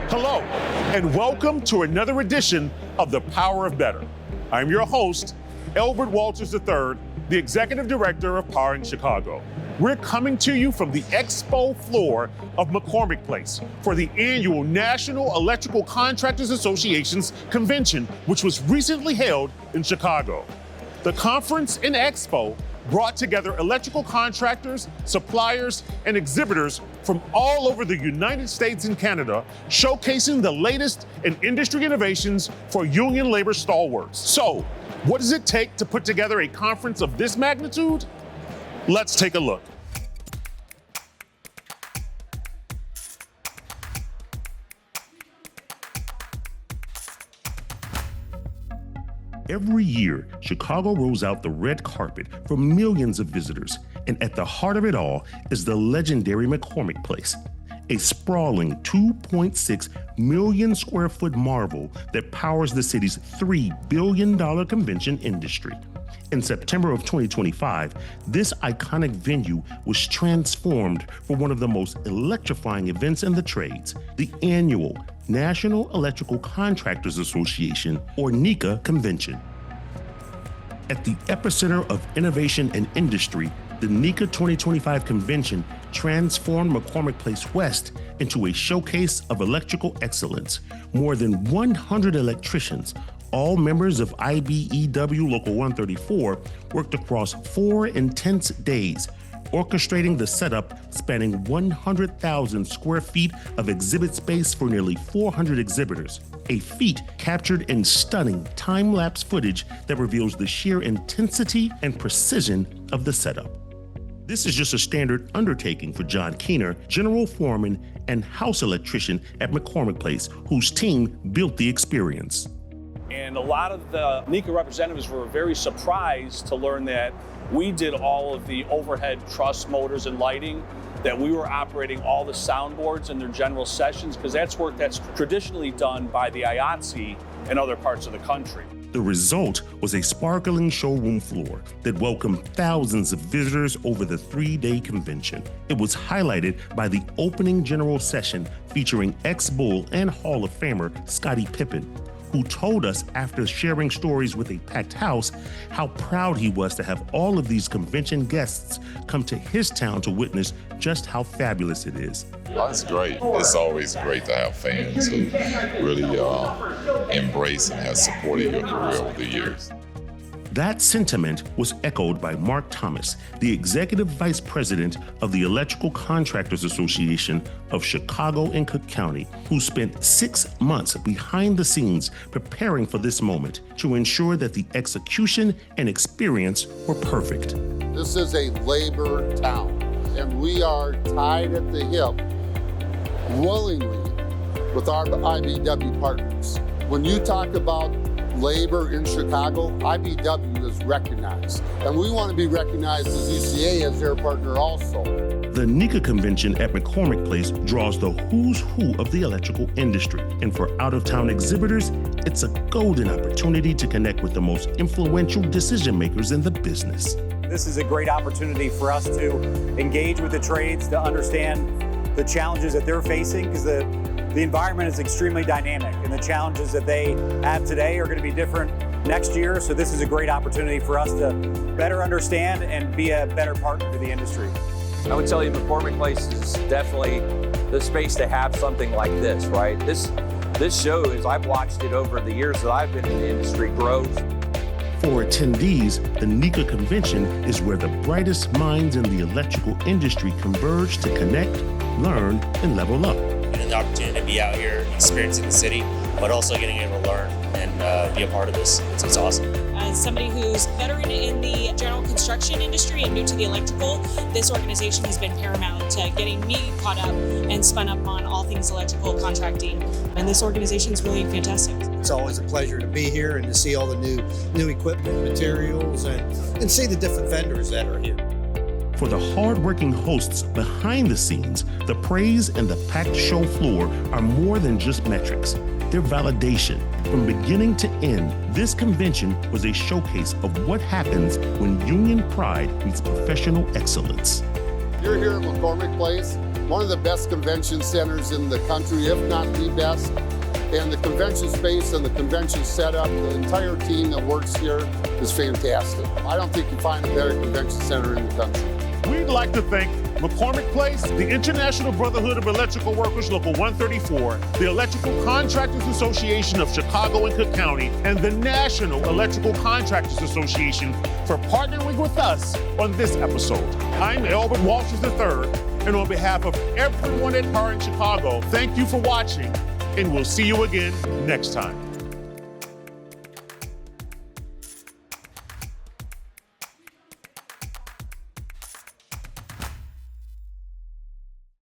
Hello, and welcome to another edition of The Power of Better. I'm your host, Elbert Walters III, the Executive Director of Power in Chicago. We're coming to you from the expo floor of McCormick Place for the annual National Electrical Contractors Association's convention, which was recently held in Chicago. The conference and expo brought together electrical contractors, suppliers, and exhibitors from all over the United States and Canada, showcasing the latest in industry innovations for union labor stalwarts. So, what does it take to put together a conference of this magnitude? Let's take a look. Every year, Chicago rolls out the red carpet for millions of visitors, and at the heart of it all is the legendary McCormick Place, a sprawling 2.6 million square foot marvel that powers the city's $3 billion convention industry. In September of 2025, this iconic venue was transformed for one of the most electrifying events in the trades, the annual National Electrical Contractors Association, or NECA, convention. At the epicenter of innovation and industry, the NECA 2025 convention transformed McCormick Place West into a showcase of electrical excellence. More than 100 electricians, all members of IBEW Local 134, worked across 4 intense days, orchestrating the setup spanning 100,000 square feet of exhibit space for nearly 400 exhibitors, a feat captured in stunning time-lapse footage that reveals the sheer intensity and precision of the setup. This is just a standard undertaking for John Keener, general foreman and house electrician at McCormick Place, whose team built the experience. And a lot of the NECA representatives were very surprised to learn that we did all of the overhead truss motors and lighting, that we were operating all the soundboards in their general sessions, because that's work that's traditionally done by the IATSE in other parts of the country. The result was a sparkling showroom floor that welcomed thousands of visitors over the 3-day convention. It was highlighted by the opening general session featuring ex-Bull and Hall of Famer Scottie Pippen, who told us after sharing stories with a packed house how proud he was to have all of these convention guests come to his town to witness just how fabulous it is. Oh, it's great. It's always great to have fans who really embrace and have supported your career over the years. That sentiment was echoed by Mark Thomas, the Executive Vice President of the Electrical Contractors Association of Chicago and Cook County, who spent 6 months behind the scenes preparing for this moment to ensure that the execution and experience were perfect. This is a labor town, and we are tied at the hip willingly with our IBEW partners. When you talk about labor in Chicago, IBEW is recognized. And we want to be recognized as ECA as their partner also. The NECA convention at McCormick Place draws the who's who of the electrical industry. And for out-of-town exhibitors, it's a golden opportunity to connect with the most influential decision makers in the business. This is a great opportunity for us to engage with the trades, to understand the challenges that they're facing, because the environment is extremely dynamic, and the challenges that they have today are going to be different next year. So this is a great opportunity for us to better understand and be a better partner to the industry. I would tell you McCormick Place is definitely the space to have something like this, right? This show, as I've watched it over the years that I've been in the industry, grows. For attendees, the NECA convention is where the brightest minds in the electrical industry converge to connect, learn, and level up. And the opportunity to be out here experiencing the city, but also getting able to learn and be a part of this. It's awesome. As somebody who's veteran in the general construction industry and new to the electrical, this organization has been paramount to getting me caught up and spun up on all things electrical contracting. And this organization is really fantastic. It's always a pleasure to be here and to see all the new equipment, materials, and see the different vendors that are here. For the hard-working hosts behind the scenes, the praise and the packed show floor are more than just metrics. They're validation. From beginning to end, this convention was a showcase of what happens when union pride meets professional excellence. You're here at McCormick Place, one of the best convention centers in the country, if not the best. And the convention space and the convention setup, the entire team that works here is fantastic. I don't think you find a better convention center in the country. We'd like to thank McCormick Place, the International Brotherhood of Electrical Workers Local 134, the Electrical Contractors Association of Chicago and Cook County, and the National Electrical Contractors Association for partnering with us on this episode. I'm Albert Walters III, and on behalf of everyone at PAR in Chicago, thank you for watching, and we'll see you again next time.